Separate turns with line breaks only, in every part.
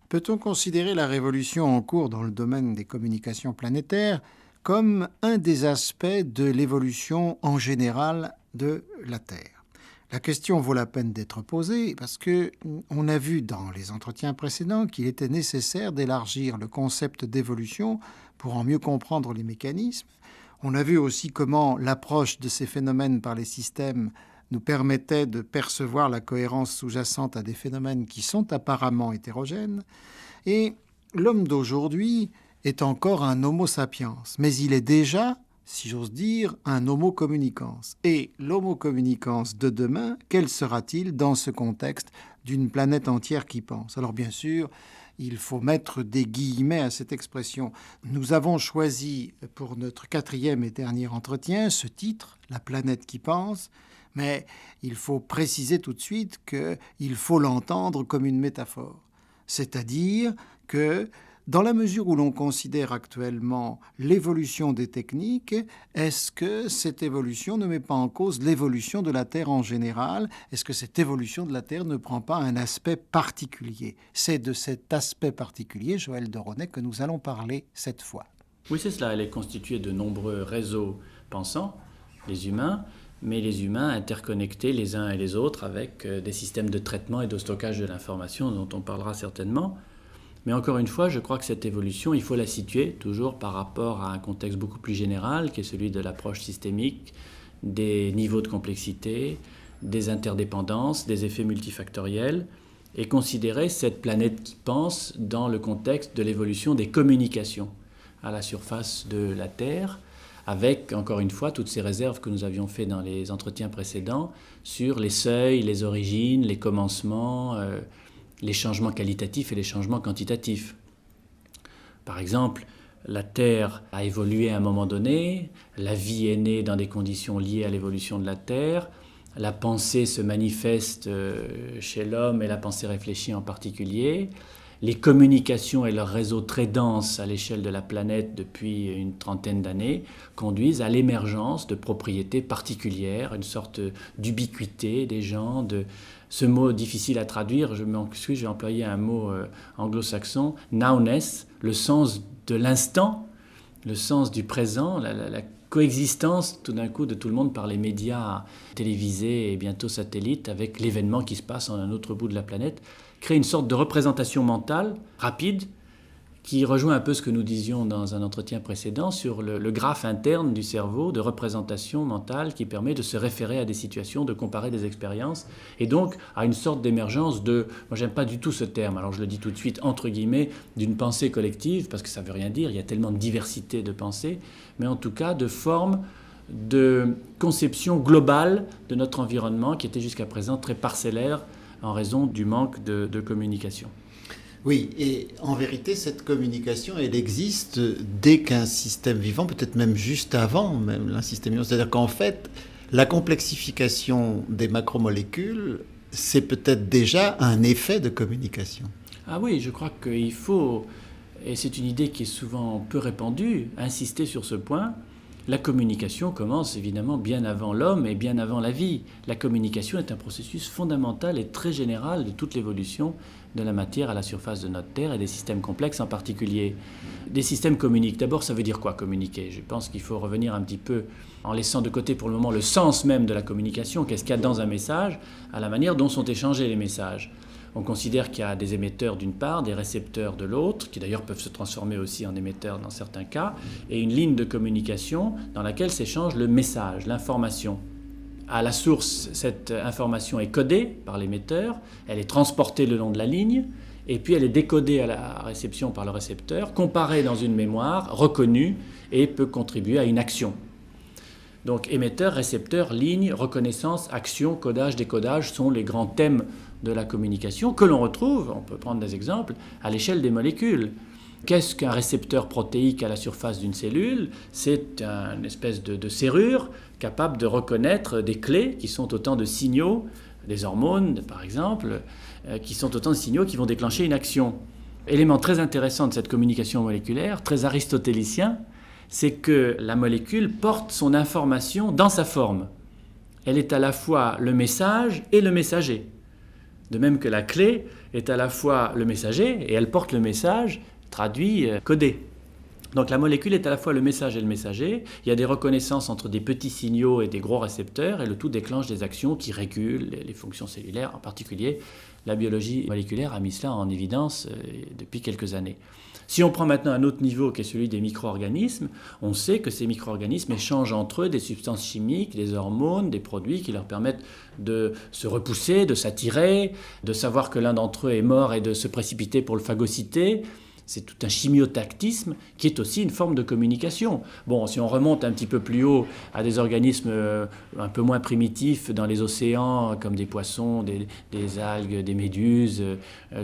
Peut-on considérer la révolution en cours dans le domaine des communications planétaires comme un des aspects de l'évolution en général de la Terre? La question vaut la peine d'être posée parce qu'on a vu dans les entretiens précédents qu'il était nécessaire d'élargir le concept d'évolution pour en mieux comprendre les mécanismes. On a vu aussi comment l'approche de ces phénomènes par les systèmes nous permettait de percevoir la cohérence sous-jacente à des phénomènes qui sont apparemment hétérogènes. Et l'homme d'aujourd'hui est encore un homo sapiens, mais il est déjà, si j'ose dire, un homo communicans. Et l'homo communicans de demain, quel sera-t-il dans ce contexte d'une planète entière qui pense? Alors bien sûr, il faut mettre des guillemets à cette expression. Nous avons choisi pour notre 4e et dernier entretien ce titre, La planète qui pense, mais il faut préciser tout de suite qu'il faut l'entendre comme une métaphore. C'est-à-dire que dans la mesure où l'on considère actuellement l'évolution des techniques, est-ce que cette évolution ne met pas en cause l'évolution de la Terre en général? Est-ce que cette évolution de la Terre ne prend pas un aspect particulier? C'est de cet aspect particulier, Joël de Ronet, que nous allons parler cette fois.
Oui, c'est cela. Elle est constituée de nombreux réseaux pensants, les humains, mais les humains interconnectés les uns et les autres avec des systèmes de traitement et de stockage de l'information dont on parlera certainement. Mais encore une fois, je crois que cette évolution, il faut la situer toujours par rapport à un contexte beaucoup plus général, qui est celui de l'approche systémique, des niveaux de complexité, des interdépendances, des effets multifactoriels, et considérer cette planète qui pense dans le contexte de l'évolution des communications à la surface de la Terre, avec, encore une fois, toutes ces réserves que nous avions faites dans les entretiens précédents sur les seuils, les origines, les commencements, les changements qualitatifs et les changements quantitatifs. Par exemple, la Terre a évolué à un moment donné, la vie est née dans des conditions liées à l'évolution de la Terre, la pensée se manifeste chez l'homme et la pensée réfléchie en particulier. Les communications et leurs réseaux très denses à l'échelle de la planète depuis une trentaine d'années conduisent à l'émergence de propriétés particulières, une sorte d'ubiquité des gens, de ce mot difficile à traduire, je m'excuse, j'ai employé un mot anglo-saxon, nowness, le sens de l'instant, le sens du présent, la coexistence tout d'un coup de tout le monde par les médias télévisés et bientôt satellites avec l'événement qui se passe en un autre bout de la planète, crée une sorte de représentation mentale rapide qui rejoint un peu ce que nous disions dans un entretien précédent sur le graphe interne du cerveau de représentation mentale qui permet de se référer à des situations, de comparer des expériences et donc à une sorte d'émergence de, moi j'aime pas du tout ce terme, alors je le dis tout de suite entre guillemets, d'une pensée collective parce que ça veut rien dire, il y a tellement de diversité de pensées, mais en tout cas de formes de conception globale de notre environnement qui était jusqu'à présent très parcellaire en raison du manque de communication.
Oui, et en vérité, cette communication, elle existe dès qu'un système vivant, peut-être même juste avant même un système vivant. C'est-à-dire qu'en fait, la complexification des macromolécules, c'est peut-être déjà un effet de communication.
Ah oui, je crois qu'il faut, et c'est une idée qui est souvent peu répandue, insister sur ce point. La communication commence évidemment bien avant l'homme et bien avant la vie. La communication est un processus fondamental et très général de toute l'évolution de la matière à la surface de notre Terre et des systèmes complexes en particulier. Des systèmes communiquent. D'abord, ça veut dire quoi communiquer? Je pense qu'il faut revenir un petit peu, en laissant de côté pour le moment le sens même de la communication, qu'est-ce qu'il y a dans un message, à la manière dont sont échangés les messages. On considère qu'il y a des émetteurs d'une part, des récepteurs de l'autre, qui d'ailleurs peuvent se transformer aussi en émetteurs dans certains cas, et une ligne de communication dans laquelle s'échange le message, l'information. À la source, cette information est codée par l'émetteur, elle est transportée le long de la ligne, et puis elle est décodée à la réception par le récepteur, comparée dans une mémoire, reconnue, et peut contribuer à une action. Donc émetteur, récepteur, ligne, reconnaissance, action, codage, décodage sont les grands thèmes de la communication que l'on retrouve, on peut prendre des exemples, à l'échelle des molécules. Qu'est-ce qu'un récepteur protéique à la surface d'une cellule? C'est une espèce de serrure capable de reconnaître des clés qui sont autant de signaux, des hormones par exemple, qui sont autant de signaux qui vont déclencher une action. Élément très intéressant de cette communication moléculaire, très aristotélicien, c'est que la molécule porte son information dans sa forme. Elle est à la fois le message et le messager. De même que la clé est à la fois le messager et elle porte le message traduit, codé. Donc la molécule est à la fois le message et le messager. Il y a des reconnaissances entre des petits signaux et des gros récepteurs et le tout déclenche des actions qui régulent les fonctions cellulaires. En particulier, la biologie moléculaire a mis cela en évidence depuis quelques années. Si on prend maintenant un autre niveau qui est celui des micro-organismes, on sait que ces micro-organismes échangent entre eux des substances chimiques, des hormones, des produits qui leur permettent de se repousser, de s'attirer, de savoir que l'un d'entre eux est mort et de se précipiter pour le phagocyter. C'est tout un chimiotactisme qui est aussi une forme de communication. Bon, si on remonte un petit peu plus haut à des organismes un peu moins primitifs dans les océans, comme des poissons, des algues, des méduses,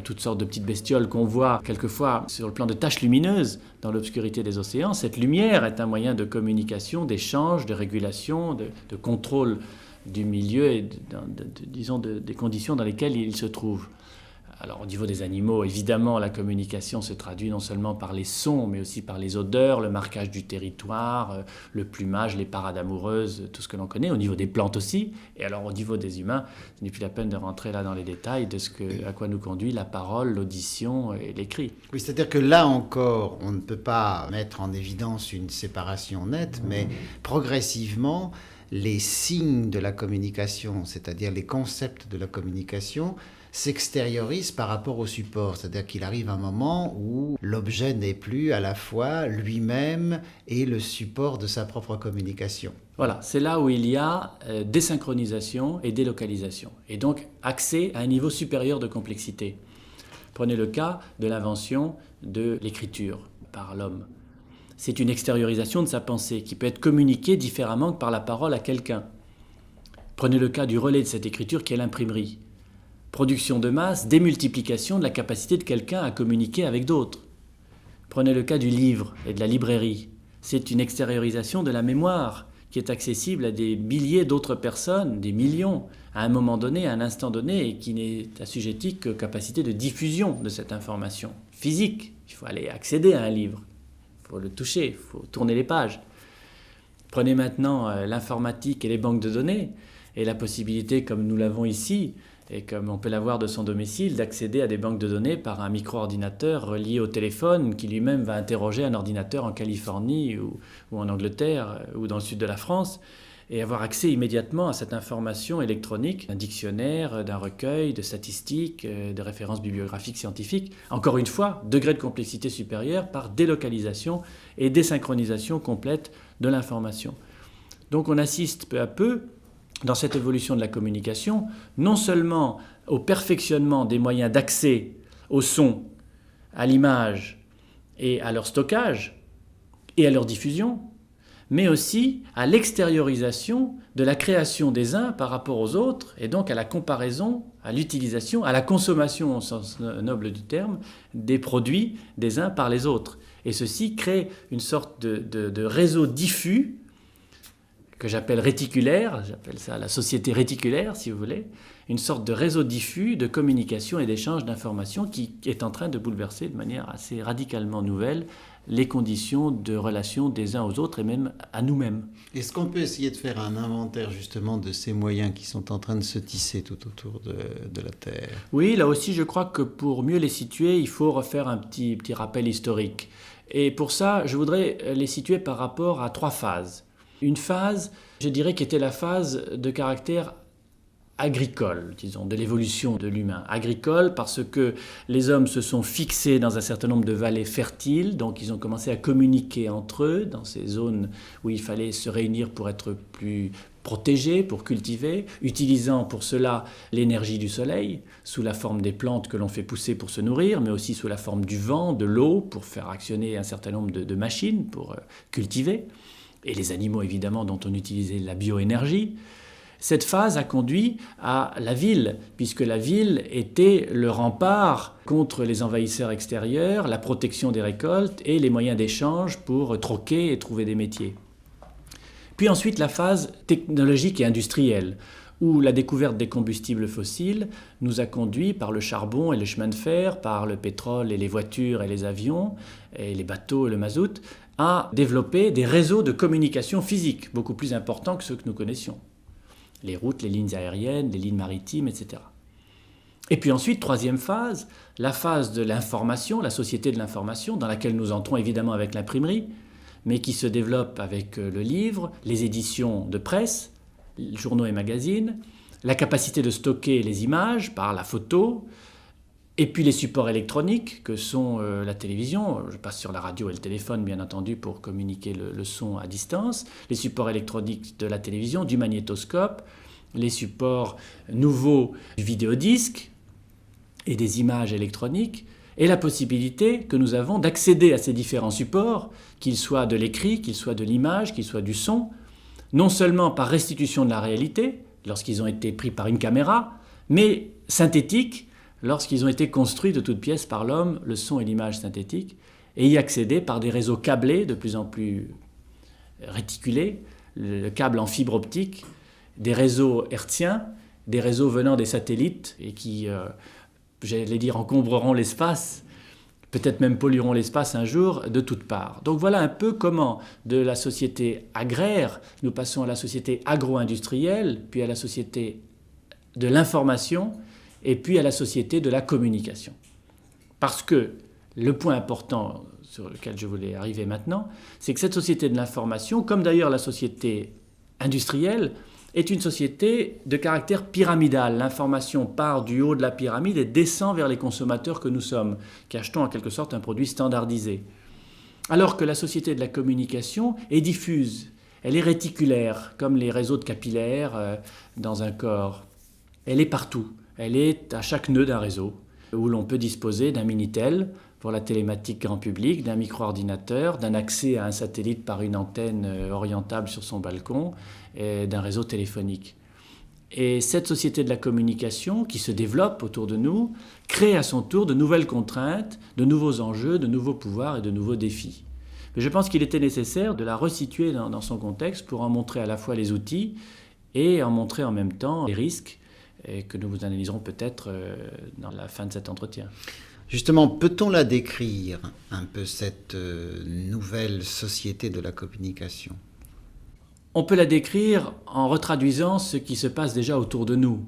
toutes sortes de petites bestioles qu'on voit quelquefois sur le plan de taches lumineuses dans l'obscurité des océans, cette lumière est un moyen de communication, d'échange, de régulation, de contrôle du milieu et disons des conditions dans lesquelles il se trouve. Alors au niveau des animaux, évidemment, la communication se traduit non seulement par les sons, mais aussi par les odeurs, le marquage du territoire, le plumage, les parades amoureuses, tout ce que l'on connaît, au niveau des plantes aussi. Et alors au niveau des humains, ce n'est plus la peine de rentrer là dans les détails de à quoi nous conduit la parole, l'audition et l'écrit.
Oui, c'est-à-dire que là encore, on ne peut pas mettre en évidence une séparation nette, mais progressivement, les signes de la communication, c'est-à-dire les concepts de la communication, s'extériorise par rapport au support. C'est-à-dire qu'il arrive un moment où l'objet n'est plus à la fois lui-même et le support de sa propre communication.
Voilà, c'est là où il y a désynchronisation et délocalisation, et donc accès à un niveau supérieur de complexité. Prenez le cas de l'invention de l'écriture par l'homme. C'est une extériorisation de sa pensée qui peut être communiquée différemment que par la parole à quelqu'un. Prenez le cas du relais de cette écriture qui est l'imprimerie. Production de masse, démultiplication de la capacité de quelqu'un à communiquer avec d'autres. Prenez le cas du livre et de la librairie. C'est une extériorisation de la mémoire qui est accessible à des milliers d'autres personnes, des millions, à un moment donné, à un instant donné, et qui n'est assujettie qu'aux capacités de diffusion de cette information physique. Il faut aller accéder à un livre, il faut le toucher, il faut tourner les pages. Prenez maintenant l'informatique et les banques de données, et la possibilité, comme nous l'avons ici, et comme on peut l'avoir de son domicile, d'accéder à des banques de données par un micro-ordinateur relié au téléphone qui lui-même va interroger un ordinateur en Californie ou en Angleterre ou dans le sud de la France et avoir accès immédiatement à cette information électronique, d'un dictionnaire, d'un recueil, de statistiques, de références bibliographiques scientifiques. Encore une fois, degré de complexité supérieur par délocalisation et désynchronisation complète de l'information. Donc on assiste peu à peu dans cette évolution de la communication, non seulement au perfectionnement des moyens d'accès au son, à l'image et à leur stockage et à leur diffusion, mais aussi à l'extériorisation de la création des uns par rapport aux autres, et donc à la comparaison, à l'utilisation, à la consommation au sens noble du terme, des produits des uns par les autres. Et ceci crée une sorte de réseau diffus que j'appelle réticulaire, j'appelle ça la société réticulaire si vous voulez, une sorte de réseau diffus de communication et d'échange d'informations qui est en train de bouleverser de manière assez radicalement nouvelle les conditions de relation des uns aux autres et même à nous-mêmes.
Est-ce qu'on peut essayer de faire un inventaire justement de ces moyens qui sont en train de se tisser tout autour de la Terre ?
Oui, là aussi je crois que pour mieux les situer, il faut refaire un petit rappel historique. Et pour ça, je voudrais les situer par rapport à 3 phases. Une phase, je dirais, qui était la phase de caractère agricole, disons, de l'évolution de l'humain. Agricole parce que les hommes se sont fixés dans un certain nombre de vallées fertiles, donc ils ont commencé à communiquer entre eux dans ces zones où il fallait se réunir pour être plus protégés, pour cultiver, utilisant pour cela l'énergie du soleil, sous la forme des plantes que l'on fait pousser pour se nourrir, mais aussi sous la forme du vent, de l'eau, pour faire actionner un certain nombre de machines pour cultiver. Et les animaux évidemment dont on utilisait la bioénergie. Cette phase a conduit à la ville, puisque la ville était le rempart contre les envahisseurs extérieurs, la protection des récoltes et les moyens d'échange pour troquer et trouver des métiers. Puis ensuite la phase technologique et industrielle, où la découverte des combustibles fossiles nous a conduit par le charbon et le chemin de fer, par le pétrole et les voitures et les avions, et les bateaux et le mazout, à développer des réseaux de communication physique beaucoup plus importants que ceux que nous connaissions. Les routes, les lignes aériennes, les lignes maritimes, etc. Et puis ensuite, troisième phase, la phase de l'information, la société de l'information, dans laquelle nous entrons évidemment avec l'imprimerie, mais qui se développe avec le livre, les éditions de presse, journaux et magazines, la capacité de stocker les images par la photo, et puis les supports électroniques que sont la télévision, je passe sur la radio et le téléphone bien entendu pour communiquer le son à distance, les supports électroniques de la télévision, du magnétoscope, les supports nouveaux du vidéodisque et des images électroniques, et la possibilité que nous avons d'accéder à ces différents supports, qu'ils soient de l'écrit, qu'ils soient de l'image, qu'ils soient du son, non seulement par restitution de la réalité, lorsqu'ils ont été pris par une caméra, mais synthétiques, lorsqu'ils ont été construits de toutes pièces par l'homme, le son et l'image synthétique, et y accéder par des réseaux câblés de plus en plus réticulés, le câble en fibre optique, des réseaux hertziens, des réseaux venant des satellites et qui, j'allais dire, encombreront l'espace, peut-être même pollueront l'espace un jour de toutes parts. Donc voilà un peu comment de la société agraire, nous passons à la société agro-industrielle, puis à la société de l'information, et puis à la société de la communication. Parce que le point important sur lequel je voulais arriver maintenant, c'est que cette société de l'information, comme d'ailleurs la société industrielle, est une société de caractère pyramidal. L'information part du haut de la pyramide et descend vers les consommateurs que nous sommes, qui achetons en quelque sorte un produit standardisé. Alors que la société de la communication est diffuse, elle est réticulaire, comme les réseaux de capillaires dans un corps. Elle est partout. Elle est à chaque nœud d'un réseau, où l'on peut disposer d'un Minitel pour la télématique grand public, d'un micro-ordinateur, d'un accès à un satellite par une antenne orientable sur son balcon, et d'un réseau téléphonique. Et cette société de la communication qui se développe autour de nous crée à son tour de nouvelles contraintes, de nouveaux enjeux, de nouveaux pouvoirs et de nouveaux défis. Mais je pense qu'il était nécessaire de la resituer dans son contexte pour en montrer à la fois les outils et en montrer en même temps les risques et que nous vous analyserons peut-être dans la fin de cet entretien.
Justement, peut-on la décrire un peu, cette nouvelle société de la communication ?
On peut la décrire en retraduisant ce qui se passe déjà autour de nous.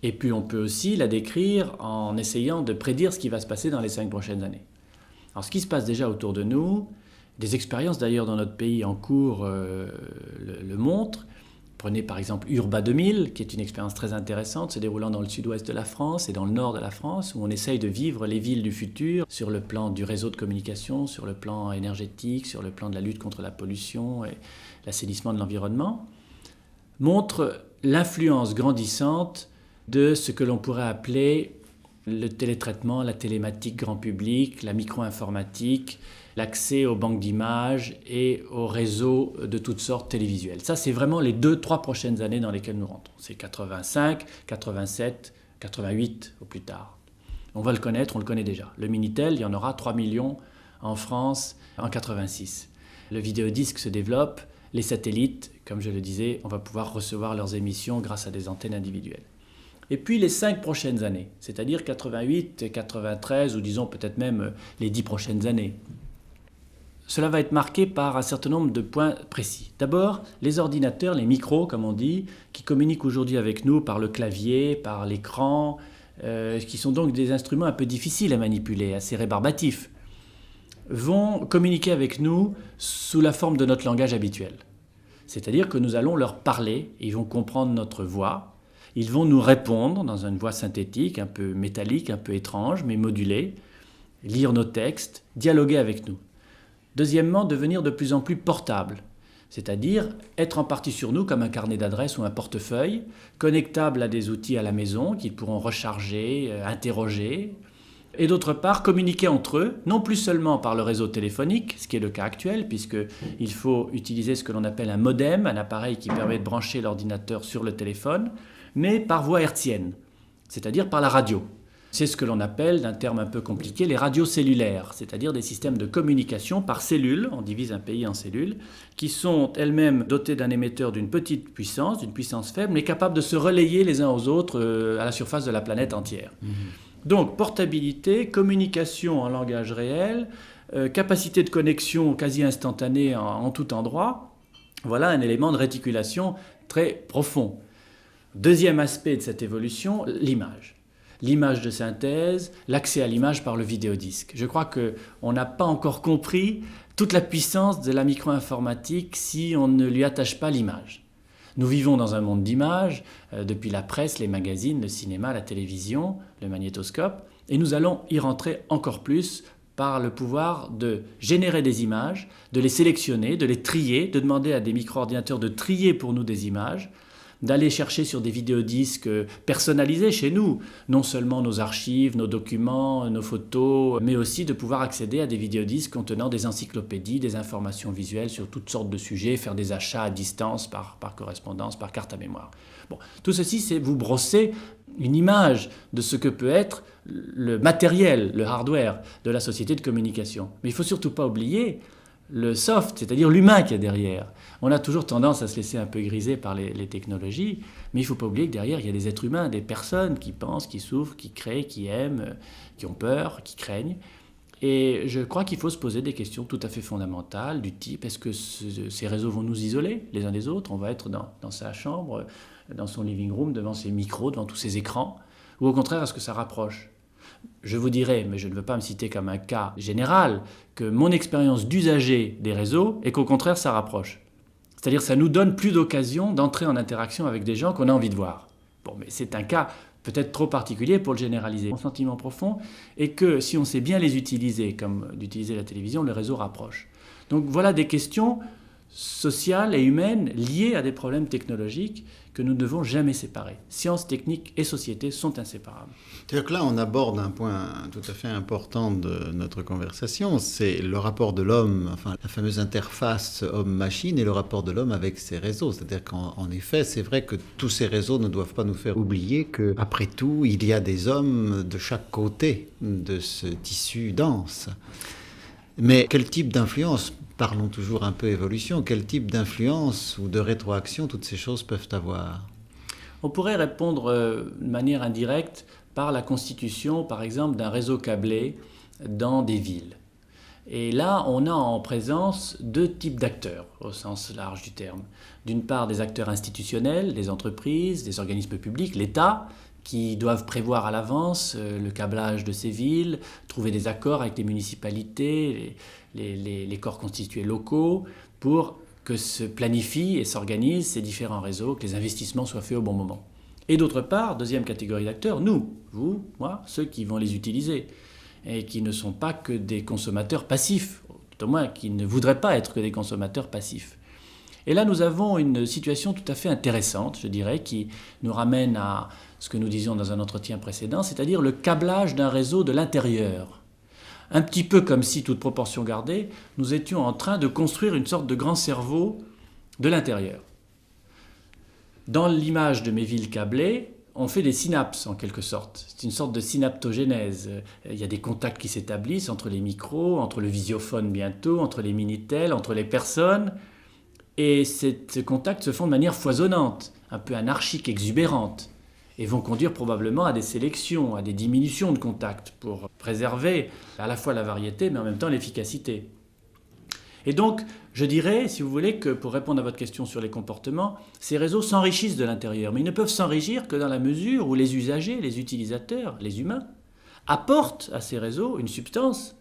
Et puis on peut aussi la décrire en essayant de prédire ce qui va se passer dans les 5 prochaines années. Alors ce qui se passe déjà autour de nous, des expériences d'ailleurs dans notre pays en cours le montrent. Prenez par exemple Urba 2000, qui est une expérience très intéressante, se déroulant dans le sud-ouest de la France et dans le nord de la France, où on essaye de vivre les villes du futur sur le plan du réseau de communication, sur le plan énergétique, sur le plan de la lutte contre la pollution et l'assainissement de l'environnement, montre l'influence grandissante de ce que l'on pourrait appeler le télétraitement, la télématique grand public, la micro-informatique, l'accès aux banques d'images et aux réseaux de toutes sortes télévisuels. Ça, c'est vraiment les 2-3 prochaines années dans lesquelles nous rentrons. C'est 85, 87, 88 au plus tard. On va le connaître, on le connaît déjà. Le Minitel, il y en aura 3 millions en France en 86. Le vidéodisque se développe, les satellites, comme je le disais, on va pouvoir recevoir leurs émissions grâce à des antennes individuelles. Et puis les 5 prochaines années, c'est-à-dire 88, 93 ou disons peut-être même les 10 prochaines années. Cela va être marqué par un certain nombre de points précis. D'abord, les ordinateurs, les micros, comme on dit, qui communiquent aujourd'hui avec nous par le clavier, par l'écran, qui sont donc des instruments un peu difficiles à manipuler, assez rébarbatifs, vont communiquer avec nous sous la forme de notre langage habituel. C'est-à-dire que nous allons leur parler, ils vont comprendre notre voix, ils vont nous répondre dans une voix synthétique, un peu métallique, un peu étrange, mais modulée, lire nos textes, dialoguer avec nous. Deuxièmement, devenir de plus en plus portable, c'est-à-dire être en partie sur nous comme un carnet d'adresses ou un portefeuille, connectable à des outils à la maison qu'ils pourront recharger, interroger, et d'autre part communiquer entre eux, non plus seulement par le réseau téléphonique, ce qui est le cas actuel, puisqu'il faut utiliser ce que l'on appelle un modem, un appareil qui permet de brancher l'ordinateur sur le téléphone, mais par voie hertzienne, c'est-à-dire par la radio. C'est ce que l'on appelle, d'un terme un peu compliqué, les radios cellulaires, c'est-à-dire des systèmes de communication par cellules, on divise un pays en cellules, qui sont elles-mêmes dotées d'un émetteur d'une petite puissance, d'une puissance faible, mais capables de se relayer les uns aux autres à la surface de la planète entière. Donc, portabilité, communication en langage réel, capacité de connexion quasi instantanée en tout endroit, voilà un élément de réticulation très profond. Deuxième aspect de cette évolution, l'image. l'image de synthèse, l'accès à l'image par le vidéodisque. Je crois qu'on n'a pas encore compris toute la puissance de la micro-informatique si on ne lui attache pas l'image. Nous vivons dans un monde d'images, depuis la presse, les magazines, le cinéma, la télévision, le magnétoscope, et nous allons y rentrer encore plus par le pouvoir de générer des images, de les sélectionner, de les trier, de demander à des micro-ordinateurs de trier pour nous des images, d'aller chercher sur des vidéodisques personnalisés chez nous, non seulement nos archives, nos documents, nos photos, mais aussi de pouvoir accéder à des vidéodisques contenant des encyclopédies, des informations visuelles sur toutes sortes de sujets, faire des achats à distance, par correspondance, par carte à mémoire. Bon, tout ceci, c'est vous brosser une image de ce que peut être le matériel, le hardware de la société de communication. Mais il ne faut surtout pas oublier le soft, c'est-à-dire l'humain qui est derrière. On a toujours tendance à se laisser un peu griser par les technologies, mais il ne faut pas oublier que derrière, il y a des êtres humains, des personnes qui pensent, qui souffrent, qui créent, qui aiment, qui ont peur, qui craignent. Et je crois qu'il faut se poser des questions tout à fait fondamentales du type, est-ce que ces réseaux vont nous isoler les uns des autres? On va être dans sa chambre, dans son living room, devant ses micros, devant tous ses écrans? Ou au contraire, est-ce que ça rapproche? Je vous dirais, mais je ne veux pas me citer comme un cas général, que mon expérience d'usager des réseaux est qu'au contraire, ça rapproche. C'est-à-dire que ça nous donne plus d'occasion d'entrer en interaction avec des gens qu'on a envie de voir. Bon, mais c'est un cas peut-être trop particulier pour le généraliser. Mon sentiment profond est que si on sait bien les utiliser, comme d'utiliser la télévision, le réseau rapproche. Donc voilà des questions sociales et humaines liées à des problèmes technologiques que nous ne devons jamais séparer. Sciences, techniques et société sont inséparables.
C'est-à-dire que là, on aborde un point tout à fait important de notre conversation, c'est le rapport de l'homme, enfin la fameuse interface homme-machine et le rapport de l'homme avec ses réseaux. C'est-à-dire qu'en effet, c'est vrai que tous ces réseaux ne doivent pas nous faire oublier qu'après tout, il y a des hommes de chaque côté de ce tissu dense. Mais quel type d'influence, parlons toujours un peu évolution, quel type d'influence ou de rétroaction toutes ces choses peuvent avoir?
On pourrait répondre de manière indirecte par la constitution, par exemple, d'un réseau câblé dans des villes. Et là, on a en présence deux types d'acteurs, au sens large du terme. D'une part, des acteurs institutionnels, des entreprises, des organismes publics, l'État, qui doivent prévoir à l'avance le câblage de ces villes, trouver des accords avec les municipalités, les corps constitués locaux, pour que se planifient et s'organisent ces différents réseaux, que les investissements soient faits au bon moment. Et d'autre part, deuxième catégorie d'acteurs, nous, vous, moi, ceux qui vont les utiliser, et qui ne sont pas que des consommateurs passifs, tout au moins qui ne voudraient pas être que des consommateurs passifs. Et là, nous avons une situation tout à fait intéressante, je dirais, qui nous ramène à ce que nous disions dans un entretien précédent, c'est-à-dire le câblage d'un réseau de l'intérieur. Un petit peu comme si, toute proportion gardée, nous étions en train de construire une sorte de grand cerveau de l'intérieur. Dans l'image de mes villes câblées, on fait des synapses en quelque sorte. C'est une sorte de synaptogénèse. Il y a des contacts qui s'établissent entre les micros, entre le visiophone bientôt, entre les Minitel, entre les personnes. Et ces contacts se font de manière foisonnante, un peu anarchique, exubérante, et vont conduire probablement à des sélections, à des diminutions de contacts pour préserver à la fois la variété, mais en même temps l'efficacité. Et donc, je dirais, si vous voulez, que pour répondre à votre question sur les comportements, ces réseaux s'enrichissent de l'intérieur, mais ils ne peuvent s'enrichir que dans la mesure où les usagers, les utilisateurs, les humains, apportent à ces réseaux une substance,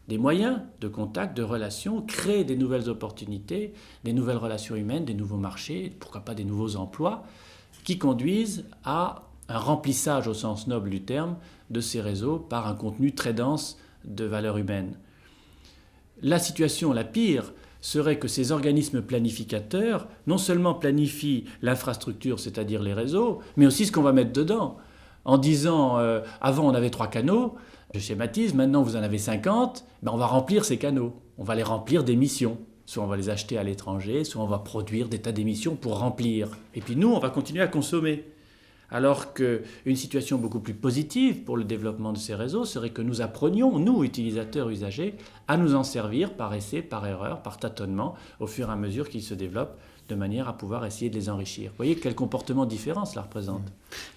des moyens de contact, de relations, créent des nouvelles opportunités, des nouvelles relations humaines, des nouveaux marchés, pourquoi pas des nouveaux emplois, qui conduisent à un remplissage au sens noble du terme de ces réseaux par un contenu très dense de valeurs humaines. La situation la pire serait que ces organismes planificateurs non seulement planifient l'infrastructure, c'est-à-dire les réseaux, mais aussi ce qu'on va mettre dedans. En disant, avant on avait 3 canaux, je schématise, maintenant vous en avez 50, ben on va remplir ces canaux, on va les remplir d'émissions. Soit on va les acheter à l'étranger, soit on va produire des tas d'émissions pour remplir. Et puis nous, on va continuer à consommer. Alors qu'une situation beaucoup plus positive pour le développement de ces réseaux serait que nous apprenions, nous, utilisateurs, usagers, à nous en servir par essai, par erreur, par tâtonnement, au fur et à mesure qu'ils se développent, de manière à pouvoir essayer de les enrichir. Vous voyez quel comportement différent cela représente.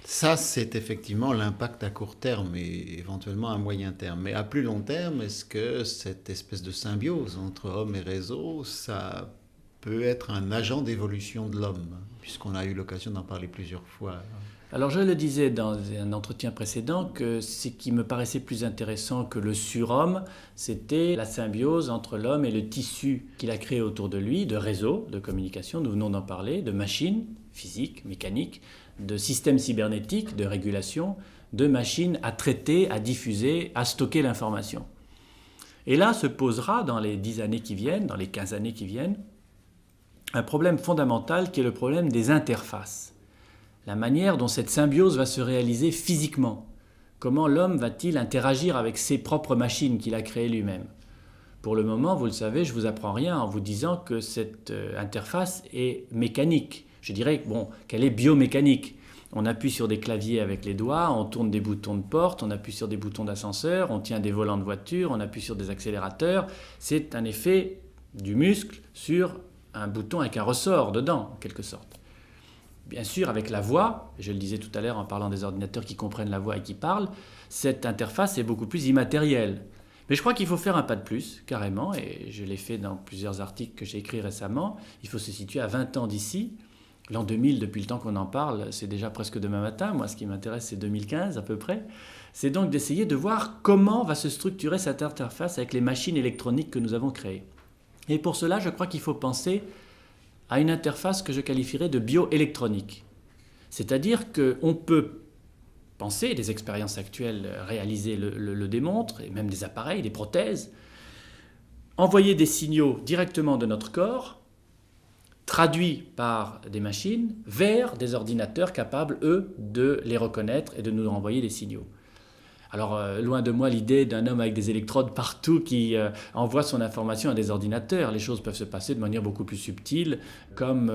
Ça, c'est effectivement l'impact à court terme et éventuellement à moyen terme. Mais à plus long terme, est-ce que cette espèce de symbiose entre homme et réseau, ça peut être un agent d'évolution de l'homme, puisqu'on a eu l'occasion d'en parler plusieurs fois?
Alors je le disais dans un entretien précédent que ce qui me paraissait plus intéressant que le surhomme, c'était la symbiose entre l'homme et le tissu qu'il a créé autour de lui, de réseaux de communication, nous venons d'en parler, de machines physiques, mécaniques, de systèmes cybernétiques, de régulation, de machines à traiter, à diffuser, à stocker l'information. Et là se posera dans les 10 années qui viennent, dans les 15 années qui viennent, un problème fondamental qui est le problème des interfaces. La manière dont cette symbiose va se réaliser physiquement. Comment l'homme va-t-il interagir avec ses propres machines qu'il a créées lui-même? Pour le moment, vous le savez, je ne vous apprends rien en vous disant que cette interface est mécanique. Je dirais qu'elle est biomécanique. On appuie sur des claviers avec les doigts, on tourne des boutons de porte, on appuie sur des boutons d'ascenseur, on tient des volants de voiture, on appuie sur des accélérateurs. C'est un effet du muscle sur un bouton avec un ressort dedans, en quelque sorte. Bien sûr, avec la voix, je le disais tout à l'heure en parlant des ordinateurs qui comprennent la voix et qui parlent, cette interface est beaucoup plus immatérielle. Mais je crois qu'il faut faire un pas de plus, carrément, et je l'ai fait dans plusieurs articles que j'ai écrits récemment. Il faut se situer à 20 ans d'ici. L'an 2000, depuis le temps qu'on en parle, c'est déjà presque demain matin. Moi, ce qui m'intéresse, c'est 2015 à peu près. C'est donc d'essayer de voir comment va se structurer cette interface avec les machines électroniques que nous avons créées. Et pour cela, je crois qu'il faut penser à une interface que je qualifierais de bioélectronique. C'est-à-dire qu'on peut penser, les expériences actuelles réalisées le démontrent, et même des appareils, des prothèses, envoyer des signaux directement de notre corps, traduits par des machines, vers des ordinateurs capables, eux, de les reconnaître et de nous renvoyer des signaux. Alors, loin de moi l'idée d'un homme avec des électrodes partout qui envoie son information à des ordinateurs. Les choses peuvent se passer de manière beaucoup plus subtile, comme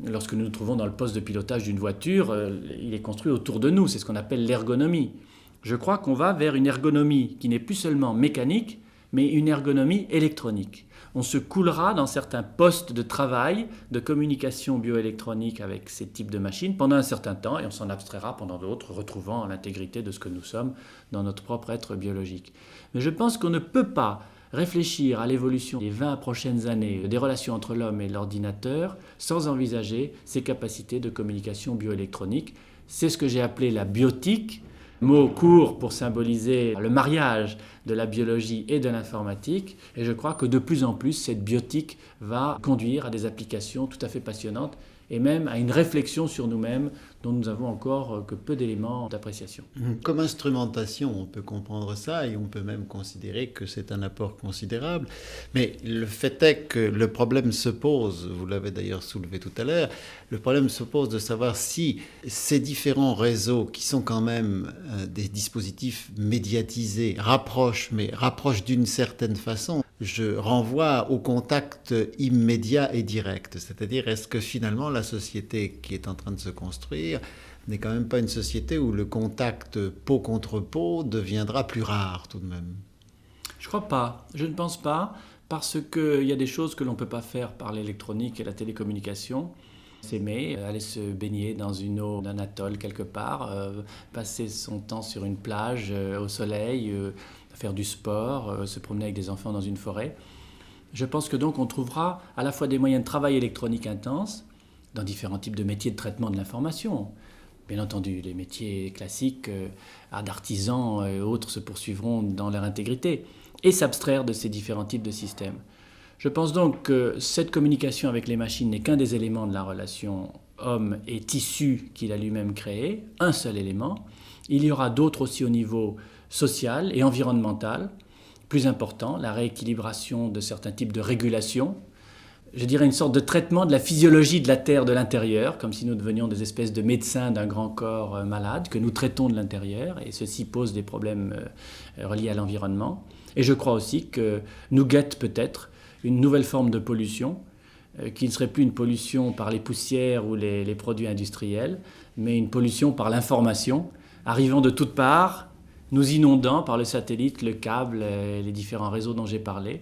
lorsque nous nous trouvons dans le poste de pilotage d'une voiture, il est construit autour de nous, c'est ce qu'on appelle l'ergonomie. Je crois qu'on va vers une ergonomie qui n'est plus seulement mécanique, mais une ergonomie électronique. On se coulera dans certains postes de travail, de communication bioélectronique avec ces types de machines pendant un certain temps et on s'en abstraira pendant d'autres, retrouvant l'intégrité de ce que nous sommes dans notre propre être biologique. Mais je pense qu'on ne peut pas réfléchir à l'évolution des 20 prochaines années des relations entre l'homme et l'ordinateur sans envisager ses capacités de communication bioélectronique. C'est ce que j'ai appelé la biotique, mot court pour symboliser le mariage de la biologie et de l'informatique. Et je crois que de plus en plus, cette biotique va conduire à des applications tout à fait passionnantes et même à une réflexion sur nous-mêmes dont nous n'avons encore que peu d'éléments d'appréciation.
Comme instrumentation, on peut comprendre ça et on peut même considérer que c'est un apport considérable. Mais le fait est que le problème se pose, vous l'avez d'ailleurs soulevé tout à l'heure, le problème se pose de savoir si ces différents réseaux, qui sont quand même des dispositifs médiatisés, rapprochent d'une certaine façon. Je renvoie au contact immédiat et direct. C'est-à-dire, est-ce que finalement la société qui est en train de se construire n'est quand même pas une société où le contact peau contre peau deviendra plus rare tout de même?
Je crois pas. Je ne pense pas, parce qu'il y a des choses que l'on ne peut pas faire par l'électronique et la télécommunication. S'aimer, aller se baigner dans une eau d'un atoll quelque part, passer son temps sur une plage au soleil, faire du sport, se promener avec des enfants dans une forêt. Je pense que donc on trouvera à la fois des moyens de travail électronique intense dans différents types de métiers de traitement de l'information. Bien entendu, les métiers classiques d'artisans et autres se poursuivront dans leur intégrité et s'abstraire de ces différents types de systèmes. Je pense donc que cette communication avec les machines n'est qu'un des éléments de la relation homme et tissu qu'il a lui-même créé, un seul élément. Il y aura d'autres aussi au niveau social et environnemental, plus important, la rééquilibration de certains types de régulation, je dirais une sorte de traitement de la physiologie de la Terre de l'intérieur, comme si nous devenions des espèces de médecins d'un grand corps malade, que nous traitons de l'intérieur, et ceci pose des problèmes reliés à l'environnement. Et je crois aussi que nous guette peut-être une nouvelle forme de pollution, qui ne serait plus une pollution par les poussières ou les produits industriels, mais une pollution par l'information, arrivant de toutes parts, nous inondant par le satellite, le câble, les différents réseaux dont j'ai parlé,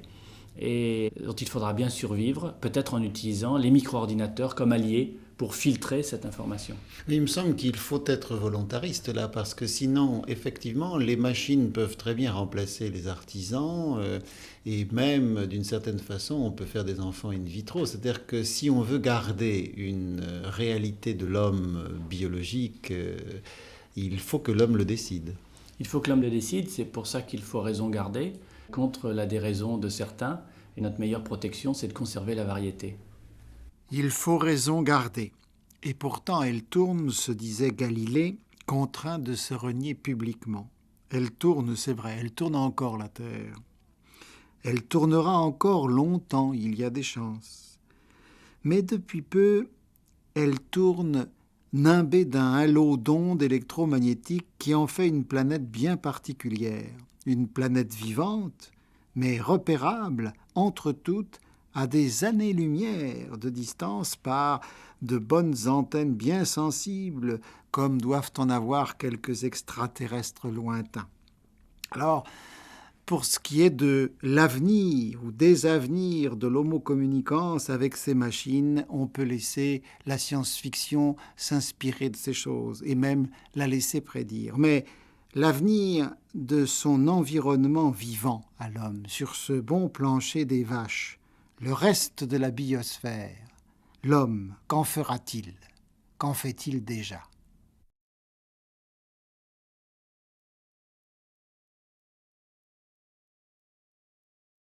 et dont il faudra bien survivre, peut-être en utilisant les micro-ordinateurs comme alliés pour filtrer cette information.
Il me semble qu'il faut être volontariste là, parce que sinon, effectivement, les machines peuvent très bien remplacer les artisans, et même, d'une certaine façon, on peut faire des enfants in vitro. C'est-à-dire que si on veut garder une réalité de l'homme biologique, il faut que l'homme le décide.
Il faut que l'homme le décide, c'est pour ça qu'il faut raison garder contre la déraison de certains. Et notre meilleure protection, c'est de conserver la variété.
Il faut raison garder. Et pourtant, elle tourne, se disait Galilée, contraint de se renier publiquement. Elle tourne, c'est vrai, elle tourne encore la Terre. Elle tournera encore longtemps, il y a des chances. Mais depuis peu, elle tourne nimbée d'un halo d'ondes électromagnétiques qui en fait une planète bien particulière. Une planète vivante, mais repérable entre toutes à des années-lumière de distance par de bonnes antennes bien sensibles, comme doivent en avoir quelques extraterrestres lointains. Alors, pour ce qui est de l'avenir ou des avenirs de l'homo communicans avec ces machines, on peut laisser la science-fiction s'inspirer de ces choses et même la laisser prédire. Mais l'avenir de son environnement vivant à l'homme, sur ce bon plancher des vaches, le reste de la biosphère, l'homme, qu'en fera-t-il? Qu'en fait-il déjà?